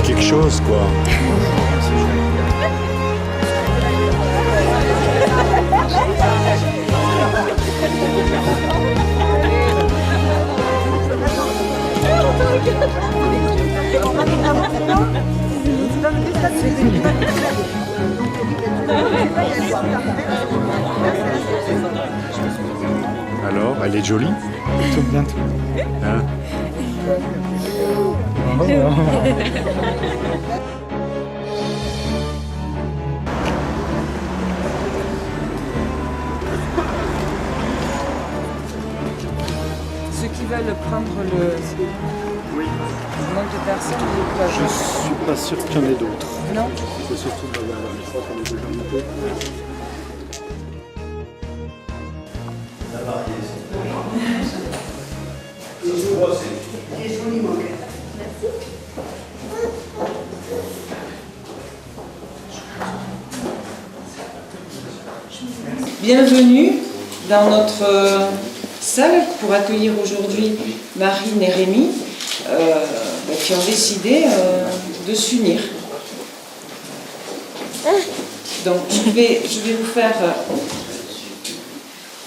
quelque chose, quoi. Alors, elle est jolie? Tout bien, tout bien. Hein? Ceux qui veulent prendre le nombre de personnes, ils peuvent. Je suis pas sûr qu'il y en ait d'autres. Non. C'est surtout de la je crois qu'on est déjà monté. Bienvenue dans notre salle pour accueillir aujourd'hui Marine et Rémi qui ont décidé de s'unir. Donc je vais vous faire...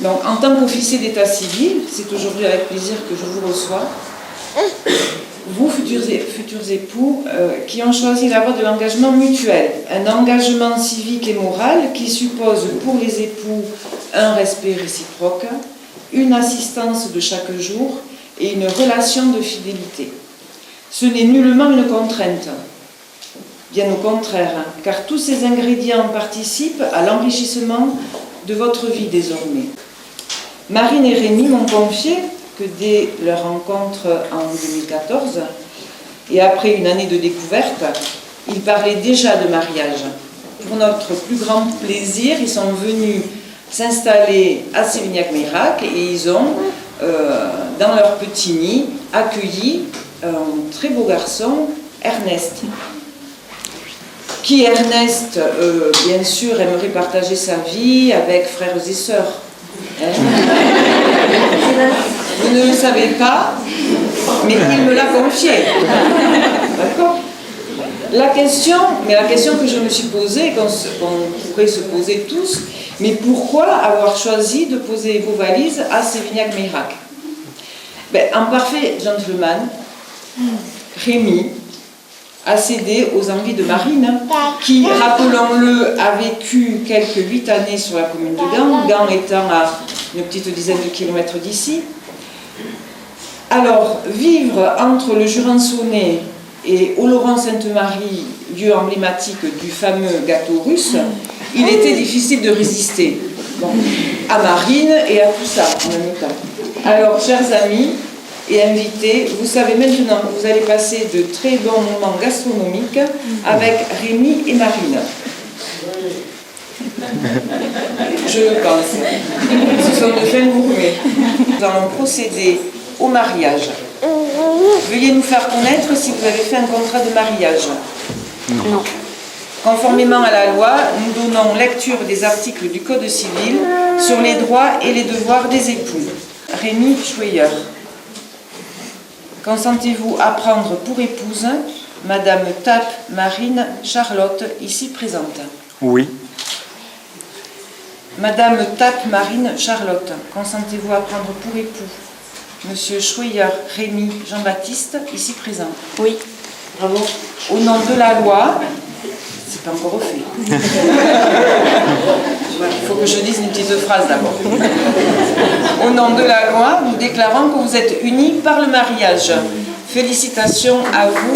donc en tant qu'officier d'état civil, c'est aujourd'hui avec plaisir que je vous reçois. Vous, futurs époux, qui ont choisi la voie de l'engagement mutuel, un engagement civique et moral qui suppose pour les époux un respect réciproque, une assistance de chaque jour et une relation de fidélité. Ce n'est nullement une contrainte, bien au contraire, car tous ces ingrédients participent à l'enrichissement de votre vie désormais. Marine et Rémi m'ont confié que dès leur rencontre en 2014, et après une année de découverte, ils parlaient déjà de mariage. Pour notre plus grand plaisir, ils sont venus s'installer à Sévignac-Meirac et ils ont, dans leur petit nid, accueilli un très beau garçon, Ernest. Qui, Ernest, bien sûr, aimerait partager sa vie avec frères et sœurs. Hein? Vous ne le savez pas, mais il me l'a confié. D'accord ? La question que je me suis posée, qu'on pourrait se poser tous, mais pourquoi avoir choisi de poser vos valises à Sévignac-Meirac ? En parfait gentleman, Rémi a cédé aux envies de Marine, qui, rappelons-le, a vécu quelques 8 années sur la commune de Gand, Gand étant à une petite dizaine de kilomètres d'ici. Alors, vivre entre le Jurançonnais et Oloron-Sainte-Marie, lieu emblématique du fameux gâteau russe, il était difficile de résister à Marine et à tout ça en même temps. Alors, chers amis et invités, vous savez maintenant que vous allez passer de très bons moments gastronomiques avec Rémi et Marine. Je le pense. Ce sont de fins gourmets. Nous allons procéder au mariage. Veuillez nous faire connaître si vous avez fait un contrat de mariage. Non. Conformément à la loi, nous donnons lecture des articles du Code civil sur les droits et les devoirs des époux. Rémi Schweyer. Consentez-vous à prendre pour épouse Madame Tape Marine Charlotte, ici présente? Oui. Madame Tape Marine Charlotte, consentez-vous à prendre pour époux Monsieur Schweyer Rémi Jean-Baptiste, ici présent? Oui. Bravo. Au nom de la loi, c'est pas encore fait. Il faut que je dise une petite phrase d'abord. Au nom de la loi, nous déclarons que vous êtes unis par le mariage. Félicitations à vous.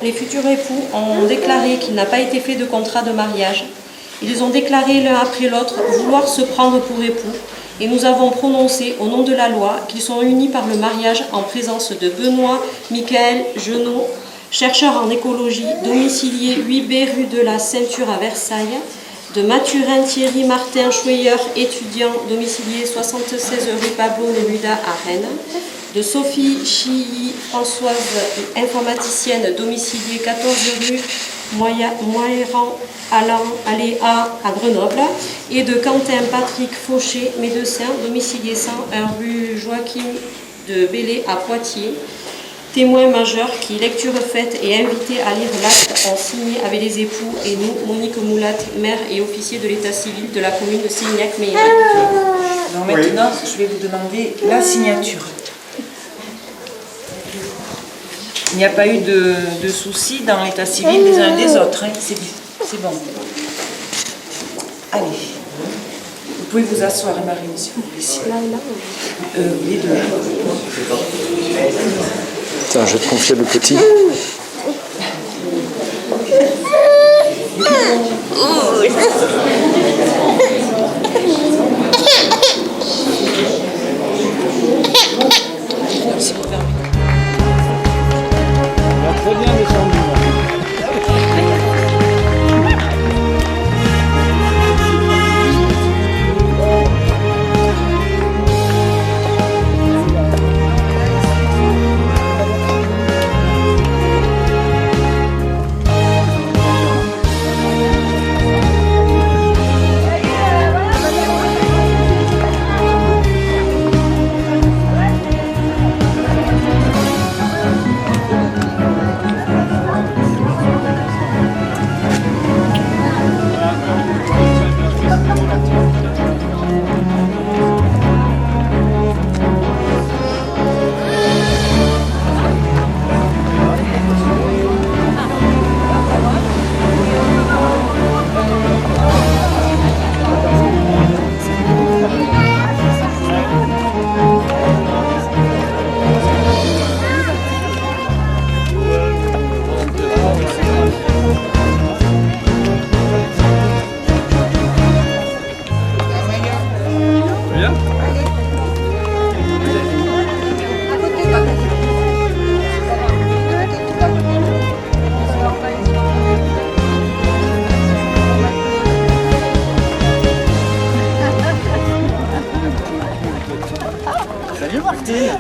Les futurs époux ont déclaré qu'il n'a pas été fait de contrat de mariage. Ils ont déclaré l'un après l'autre vouloir se prendre pour époux et nous avons prononcé au nom de la loi qu'ils sont unis par le mariage en présence de Benoît Michael Genot, chercheur en écologie, domicilié 8B rue de la Ceinture à Versailles, de Mathurin Thierry Martin Schweyer, étudiant domicilié 76 rue Pablo Neruda à Rennes, de Sophie Chilly Françoise, informaticienne domiciliée 14 rue Moiran Aléa à Grenoble, et de Quentin Patrick Fauché, médecin domicilié 101 rue Joachim de Bellay à Poitiers. Témoins majeurs qui, lecture faite et invités à lire l'acte, ont signé avec les époux et nous, Monique Moulat, maire et officier de l'état civil de la commune de Signac-Meilleray. Donc maintenant, je vais vous demander la signature. Il n'y a pas eu de soucis dans l'état civil des uns et des autres, hein. C'est bon. Allez, vous pouvez vous asseoir, Marine, s'il vous plaît. Les deux. Tiens, je vais te confier le petit. Si vous permettez. Il a très bien descendu.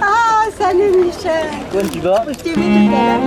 Ah, salut Michel. Comment tu vas? Je t'ai vu tout à l'heure.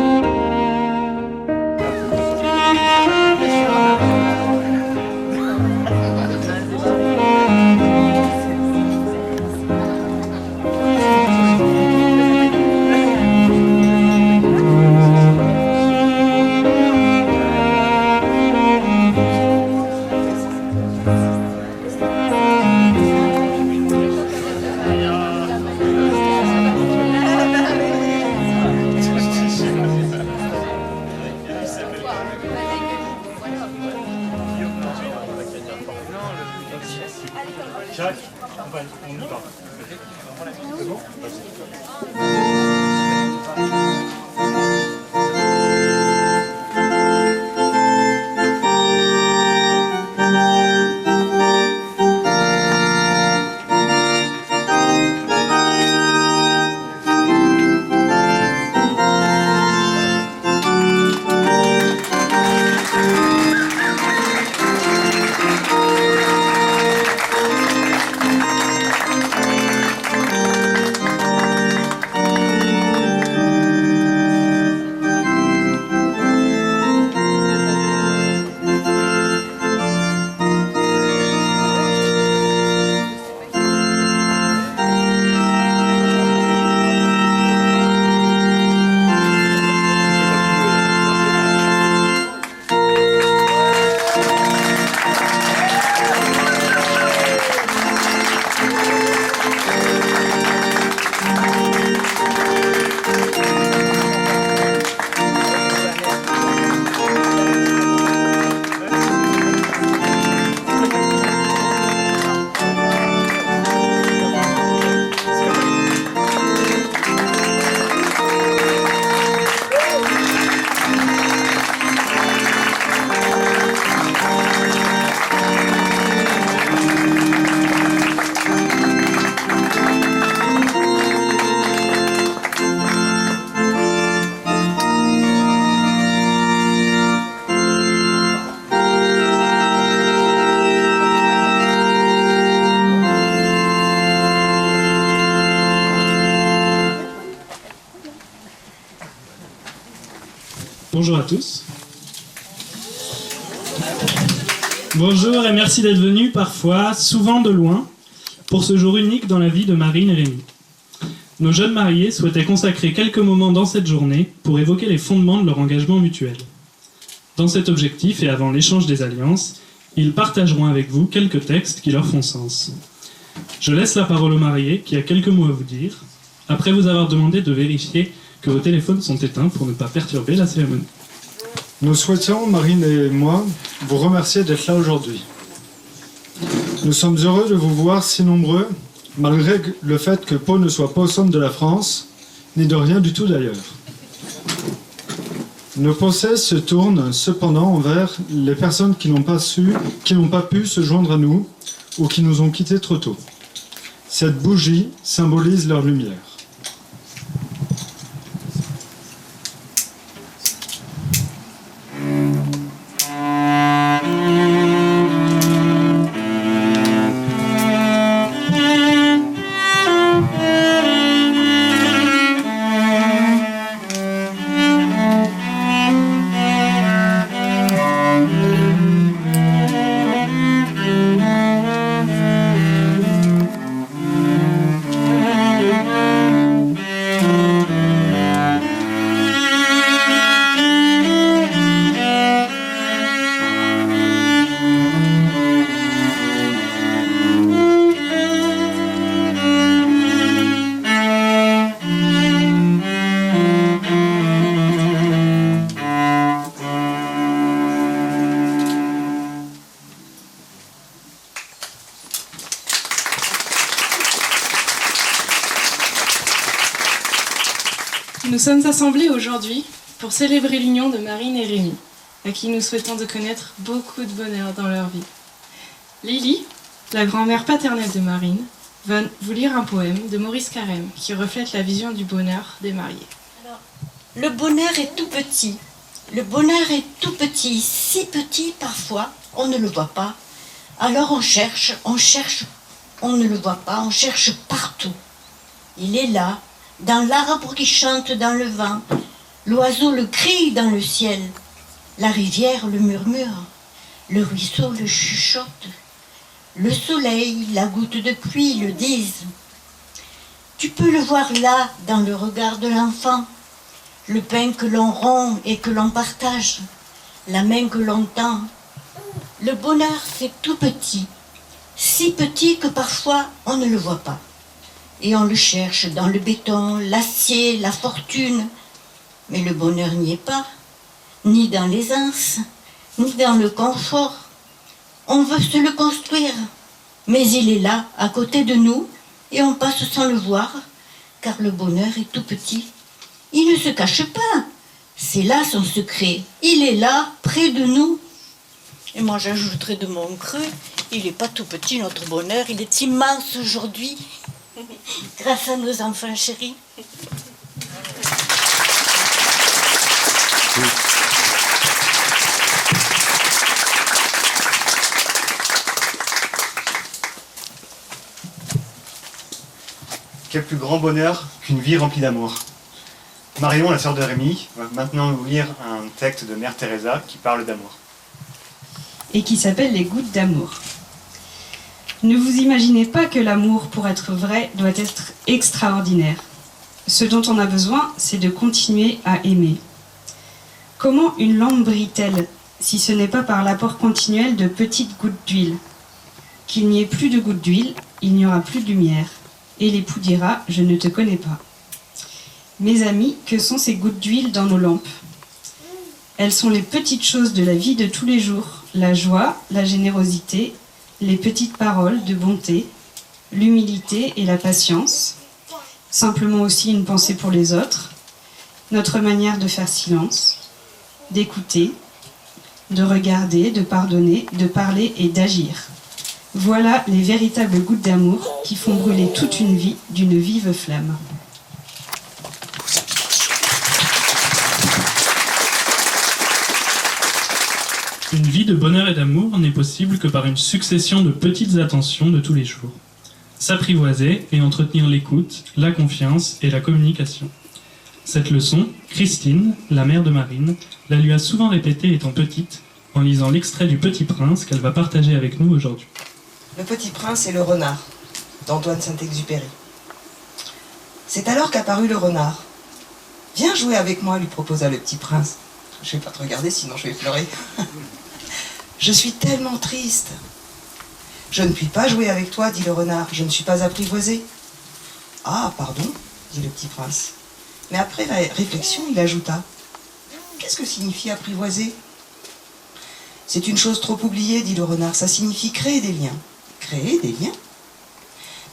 Bonjour à tous. Bonjour et merci d'être venus parfois, souvent de loin, pour ce jour unique dans la vie de Marine et Rémi. Nos jeunes mariés souhaitaient consacrer quelques moments dans cette journée pour évoquer les fondements de leur engagement mutuel. Dans cet objectif et avant l'échange des alliances, ils partageront avec vous quelques textes qui leur font sens. Je laisse la parole au marié qui a quelques mots à vous dire, après vous avoir demandé de vérifier que vos téléphones sont éteints pour ne pas perturber la cérémonie. Nous souhaitions, Marine et moi, vous remercier d'être là aujourd'hui. Nous sommes heureux de vous voir si nombreux, malgré le fait que Pau ne soit pas au centre de la France, ni de rien du tout d'ailleurs. Nos pensées se tournent cependant envers les personnes qui n'ont pas pu se joindre à nous ou qui nous ont quittés trop tôt. Cette bougie symbolise leur lumière. Nous sommes assemblés aujourd'hui pour célébrer l'union de Marine et Rémi, à qui nous souhaitons de connaître beaucoup de bonheur dans leur vie. Lily, la grand-mère paternelle de Marine, va vous lire un poème de Maurice Carême qui reflète la vision du bonheur des mariés. Alors, le bonheur est tout petit. Le bonheur est tout petit, si petit parfois, on ne le voit pas. Alors on cherche, on ne le voit pas, on cherche partout. Il est là, dans l'arbre qui chante dans le vent, l'oiseau le crie dans le ciel, la rivière le murmure, le ruisseau le chuchote, le soleil, la goutte de pluie le disent. Tu peux le voir là, dans le regard de l'enfant, le pain que l'on rompt et que l'on partage, la main que l'on tend. Le bonheur, c'est tout petit, si petit que parfois on ne le voit pas. Et on le cherche dans le béton, l'acier, la fortune. Mais le bonheur n'y est pas, ni dans l'aisance, ni dans le confort. On veut se le construire, mais il est là, à côté de nous, et on passe sans le voir, car le bonheur est tout petit. Il ne se cache pas, c'est là son secret. Il est là, près de nous. Et moi j'ajouterai de mon cru, il n'est pas tout petit notre bonheur, il est immense aujourd'hui. Grâce à nos enfants chéris. Quel plus grand bonheur qu'une vie remplie d'amour. Marion, la sœur de Rémi, va maintenant nous lire un texte de Mère Teresa qui parle d'amour. Et qui s'appelle Les gouttes d'amour. Ne vous imaginez pas que l'amour, pour être vrai, doit être extraordinaire. Ce dont on a besoin, c'est de continuer à aimer. Comment une lampe brille-t-elle, si ce n'est pas par l'apport continuel de petites gouttes d'huile? Qu'il n'y ait plus de gouttes d'huile, il n'y aura plus de lumière. Et l'époux dira « Je ne te connais pas ». Mes amis, que sont ces gouttes d'huile dans nos lampes? Elles sont les petites choses de la vie de tous les jours, la joie, la générosité, les petites paroles de bonté, l'humilité et la patience, simplement aussi une pensée pour les autres, notre manière de faire silence, d'écouter, de regarder, de pardonner, de parler et d'agir. Voilà les véritables gouttes d'amour qui font brûler toute une vie d'une vive flamme. Une vie de bonheur et d'amour n'est possible que par une succession de petites attentions de tous les jours. S'apprivoiser et entretenir l'écoute, la confiance et la communication. Cette leçon, Christine, la mère de Marine, la lui a souvent répétée étant petite, en lisant l'extrait du Petit Prince qu'elle va partager avec nous aujourd'hui. Le Petit Prince et le renard, d'Antoine Saint-Exupéry. C'est alors qu'apparut le renard. « Viens jouer avec moi », lui proposa le Petit Prince. « Je vais pas te regarder, sinon je vais pleurer. »« Je suis tellement triste. »« Je ne puis pas jouer avec toi, dit le renard, je ne suis pas apprivoisé. »« Ah, pardon, dit le Petit Prince. Mais après réflexion, il ajouta, « Qu'est-ce que signifie apprivoiser ?»« C'est une chose trop oubliée, dit le renard, ça signifie créer des liens. » Créer des liens ?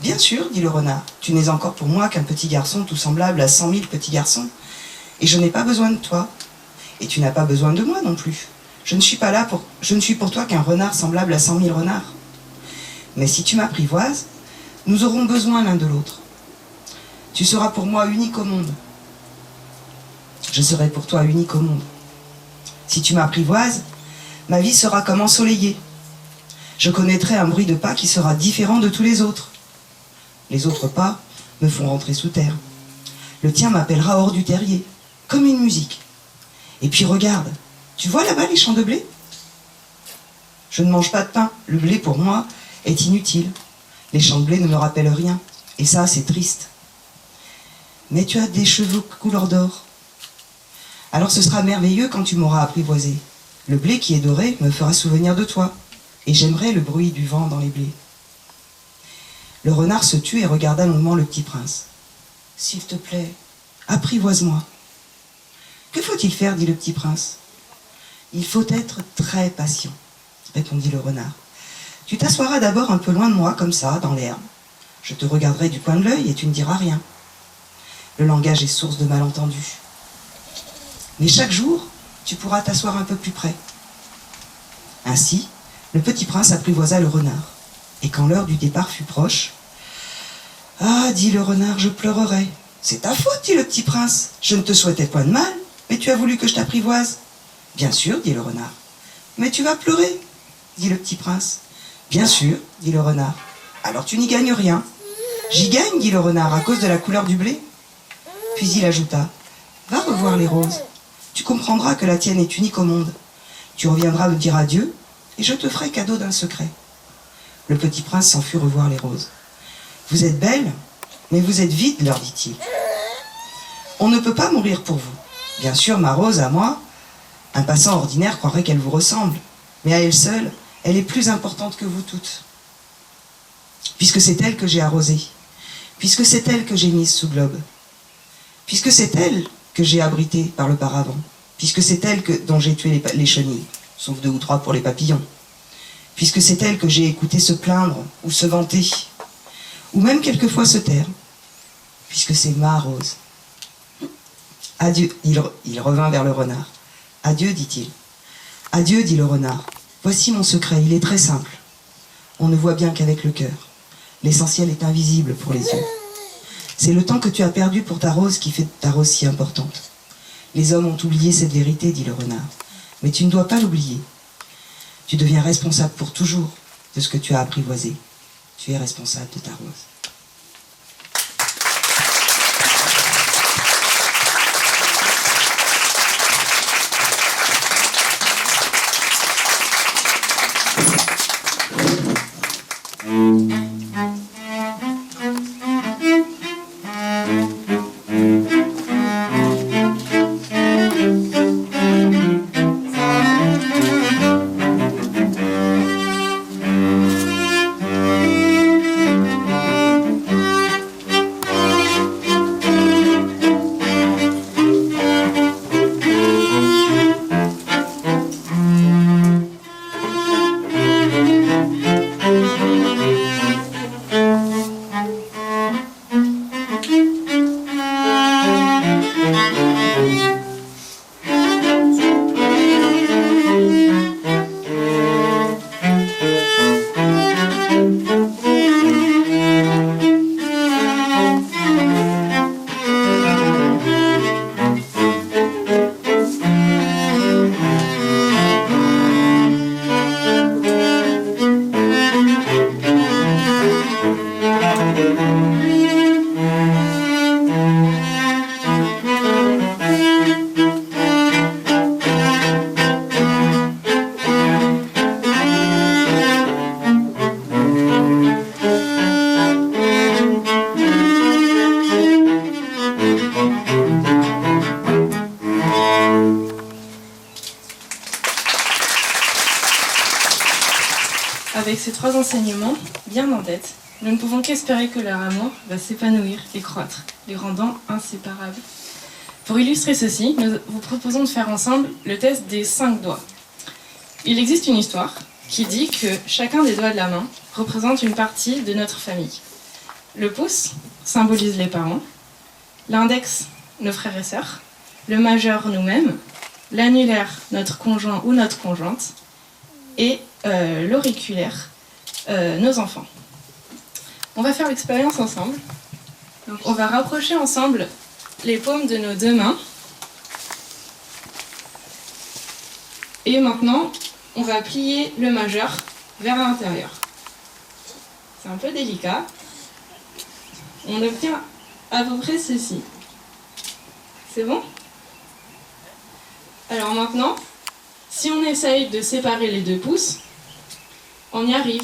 Bien sûr, dit le renard, tu n'es encore pour moi qu'un petit garçon tout semblable à 100 000 petits garçons. Et je n'ai pas besoin de toi. Et tu n'as pas besoin de moi non plus. Je ne suis pour toi qu'un renard semblable à 100 000 renards. Mais si tu m'apprivoises, nous aurons besoin l'un de l'autre. Tu seras pour moi unique au monde. Je serai pour toi unique au monde. Si tu m'apprivoises, ma vie sera comme ensoleillée. Je connaîtrai un bruit de pas qui sera différent de tous les autres. Les autres pas me font rentrer sous terre. Le tien m'appellera hors du terrier, comme une musique. Et puis regarde, tu vois là-bas les champs de blé ? Je ne mange pas de pain, le blé pour moi est inutile. Les champs de blé ne me rappellent rien, et ça c'est triste. Mais tu as des cheveux couleur d'or. Alors ce sera merveilleux quand tu m'auras apprivoisé. Le blé qui est doré me fera souvenir de toi. Et j'aimerais le bruit du vent dans les blés. Le renard se tut et regarda longuement le Petit Prince. « S'il te plaît, apprivoise-moi. »« Que faut-il faire » dit le Petit Prince. « Il faut être très patient, » répondit le renard. « Tu t'assoiras d'abord un peu loin de moi, comme ça, dans l'herbe. Je te regarderai du coin de l'œil et tu ne diras rien. Le langage est source de malentendus. Mais chaque jour, tu pourras t'asseoir un peu plus près. » Ainsi, le Petit Prince apprivoisa le renard. Et quand l'heure du départ fut proche, « Ah, dit le renard, je pleurerai. »« C'est ta faute, dit le Petit Prince. Je ne te souhaitais point de mal, mais tu as voulu que je t'apprivoise. »« Bien sûr, dit le renard. »« Mais tu vas pleurer, dit le Petit Prince. »« Bien sûr, dit le renard. »« Alors tu n'y gagnes rien. »« J'y gagne, dit le renard, à cause de la couleur du blé. » Puis il ajouta, « Va revoir les roses. Tu comprendras que la tienne est unique au monde. Tu reviendras me dire adieu, et je te ferai cadeau d'un secret. » Le Petit Prince s'en fut revoir les roses. « Vous êtes belles, mais vous êtes vides, leur dit-il. On ne peut pas mourir pour vous. Bien sûr, ma rose, à moi, un passant ordinaire croirait qu'elle vous ressemble, mais à elle seule, elle est plus importante que vous toutes. Puisque c'est elle que j'ai arrosée, puisque c'est elle que j'ai mise sous globe, puisque c'est elle que j'ai abritée par le paravent, puisque c'est elle dont j'ai tué les chenilles, sauf 2 ou 3 pour les papillons, puisque c'est elle que j'ai écouté se plaindre ou se vanter, ou même quelquefois se taire, puisque c'est ma rose. Adieu, il revint vers le renard. Adieu, dit-il. Adieu, dit le renard. Voici mon secret, il est très simple. On ne voit bien qu'avec le cœur. L'essentiel est invisible pour les yeux. C'est le temps que tu as perdu pour ta rose qui fait ta rose si importante. Les hommes ont oublié cette vérité, dit le renard. Mais tu ne dois pas l'oublier. Tu deviens responsable pour toujours de ce que tu as apprivoisé. Tu es responsable de ta rose. Avec ces 3 enseignements bien en tête, nous ne pouvons qu'espérer que leur amour va s'épanouir et croître, les rendant inséparables. Pour illustrer ceci, nous vous proposons de faire ensemble le test des 5 doigts. Il existe une histoire qui dit que chacun des doigts de la main représente une partie de notre famille. Le pouce symbolise les parents, l'index nos frères et sœurs, le majeur nous-mêmes, l'annulaire notre conjoint ou notre conjointe et l'auriculaire nos enfants. On va faire l'expérience ensemble. Donc, on va rapprocher ensemble les paumes de nos 2 mains. Et maintenant, on va plier le majeur vers l'intérieur. C'est un peu délicat. On obtient à peu près ceci. C'est bon? Alors maintenant, si on essaye de séparer les 2 pouces, on y arrive.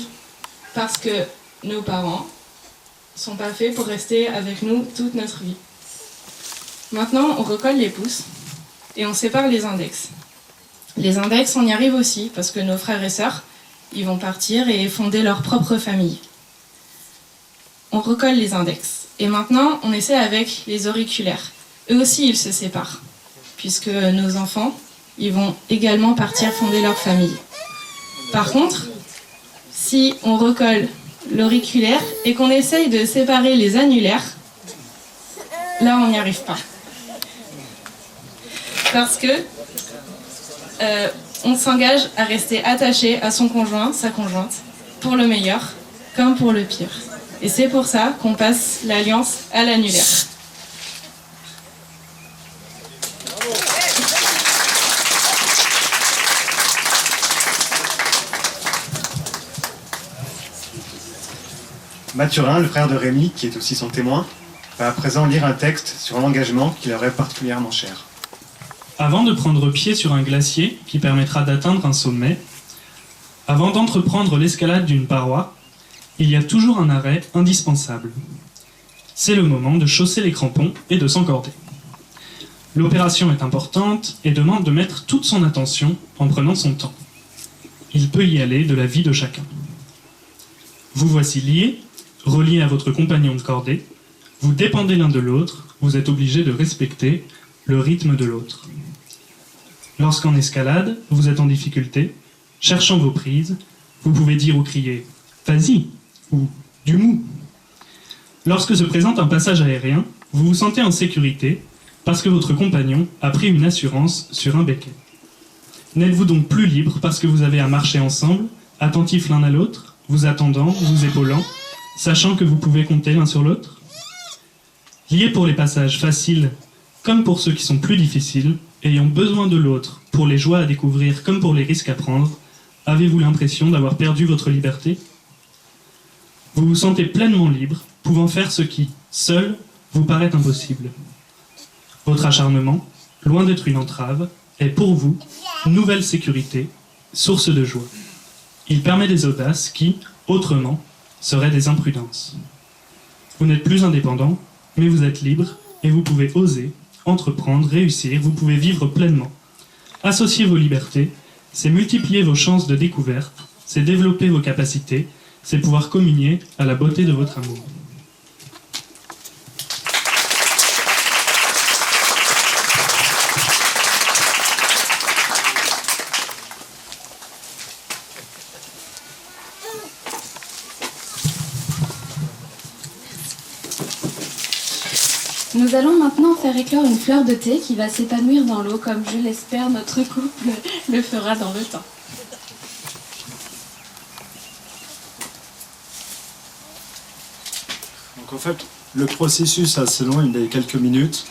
Parce que nos parents ne sont pas faits pour rester avec nous toute notre vie. Maintenant, on recolle les pouces et on sépare les index. Les index, on y arrive aussi parce que nos frères et sœurs, ils vont partir et fonder leur propre famille. On recolle les index. Et maintenant, on essaie avec les auriculaires. Eux aussi, ils se séparent, puisque nos enfants, ils vont également partir fonder leur famille. Par contre, si on recolle l'auriculaire et qu'on essaye de séparer les annulaires, là, on n'y arrive pas. Parce que on s'engage à rester attaché à son conjoint, sa conjointe, pour le meilleur comme pour le pire. Et c'est pour ça qu'on passe l'alliance à l'annulaire. Mathurin, le frère de Rémi, qui est aussi son témoin, va à présent lire un texte sur l'engagement qui leur est particulièrement cher. Avant de prendre pied sur un glacier qui permettra d'atteindre un sommet, avant d'entreprendre l'escalade d'une paroi, il y a toujours un arrêt indispensable. C'est le moment de chausser les crampons et de s'encorder. L'opération est importante et demande de mettre toute son attention en prenant son temps. Il peut y aller de la vie de chacun. Vous voici liés, reliés à votre compagnon de cordée, vous dépendez l'un de l'autre, vous êtes obligés de respecter le rythme de l'autre. Lorsqu'en escalade, vous êtes en difficulté, cherchant vos prises, vous pouvez dire ou crier « vas-y » ou « du mou ». Lorsque se présente un passage aérien, vous vous sentez en sécurité parce que votre compagnon a pris une assurance sur un béquet. N'êtes-vous donc plus libre parce que vous avez à marcher ensemble, attentifs l'un à l'autre, vous attendant, vous épaulant, sachant que vous pouvez compter l'un sur l'autre? Liés pour les passages faciles comme pour ceux qui sont plus difficiles, ayant besoin de l'autre pour les joies à découvrir comme pour les risques à prendre, avez-vous l'impression d'avoir perdu votre liberté? Vous vous sentez pleinement libre, pouvant faire ce qui, seul, vous paraît impossible. Votre acharnement, loin d'être une entrave, est pour vous une nouvelle sécurité, source de joie. Il permet des audaces qui, autrement, seraient des imprudences. Vous n'êtes plus indépendant, mais vous êtes libre et vous pouvez oser, entreprendre, réussir, vous pouvez vivre pleinement. Associer vos libertés, c'est multiplier vos chances de découverte, c'est développer vos capacités, c'est pouvoir communier à la beauté de votre amour. Nous allons maintenant faire éclore une fleur de thé qui va s'épanouir dans l'eau, comme je l'espère notre couple le fera dans le temps. Donc en fait, le processus est assez long, il est quelques minutes.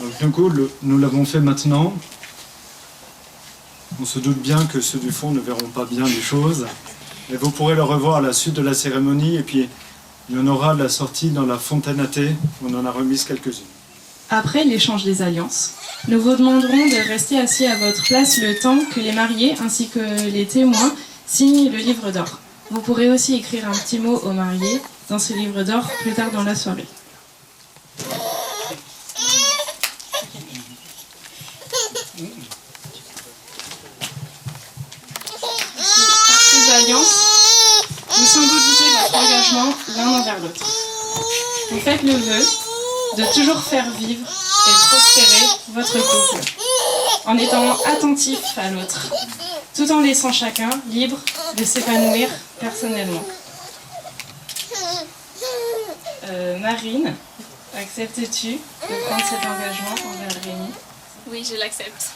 Donc du coup, nous l'avons fait maintenant. On se doute bien que ceux du fond ne verront pas bien les choses. Mais vous pourrez le revoir à la suite de la cérémonie. Et puis, il y en aura la sortie dans la fontaine à thé. On en a remise quelques-unes. Après l'échange des alliances, nous vous demanderons de rester assis à votre place le temps que les mariés ainsi que les témoins signent le livre d'or. Vous pourrez aussi écrire un petit mot aux mariés dans ce livre d'or plus tard dans la soirée. Par ces alliances, engagement l'un envers l'autre. Vous faites le vœu de toujours faire vivre et prospérer votre couple, en étant attentif à l'autre, tout en laissant chacun libre de s'épanouir personnellement. Marine, acceptes-tu de prendre cet engagement envers Rémi? Oui, je l'accepte.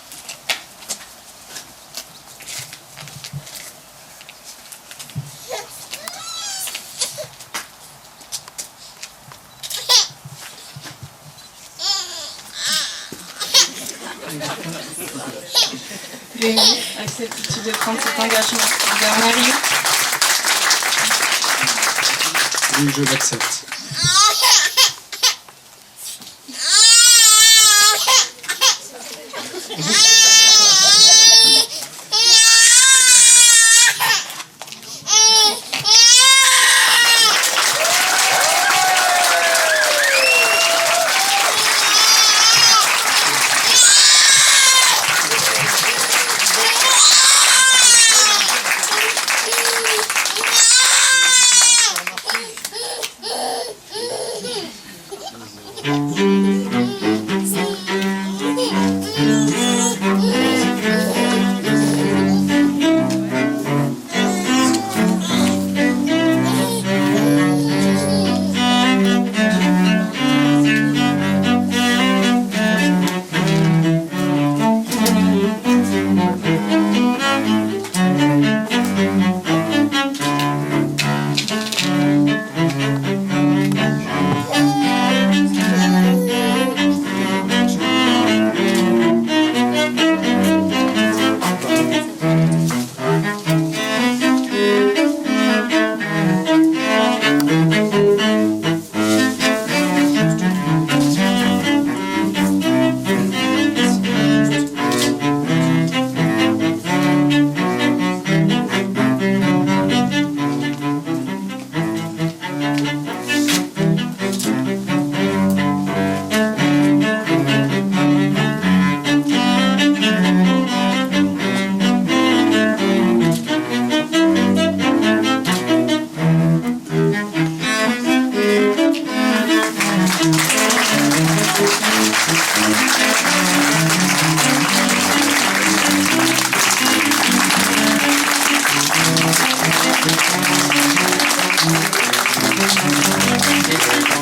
Rémi, acceptes-tu de prendre cet engagement envers Marie? Oui, je l'accepte. Thank you.